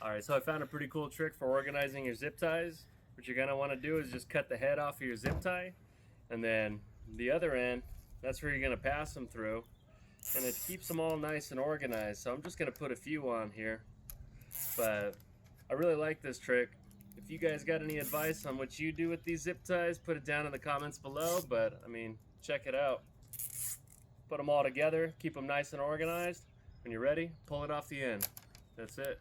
Alright, so I found a pretty cool trick for organizing your zip ties. What you're going to want to do is just cut the head off of your zip tie, and then the other end, that's where you're going to pass them through, and it keeps them all nice and organized. So I'm just going to put a few on here, but I really like this trick. If you guys got any advice on what you do with these zip ties, put it down in the comments below, but I mean, check it out. Put them all together, keep them nice and organized. When you're ready, pull it off the end. That's it.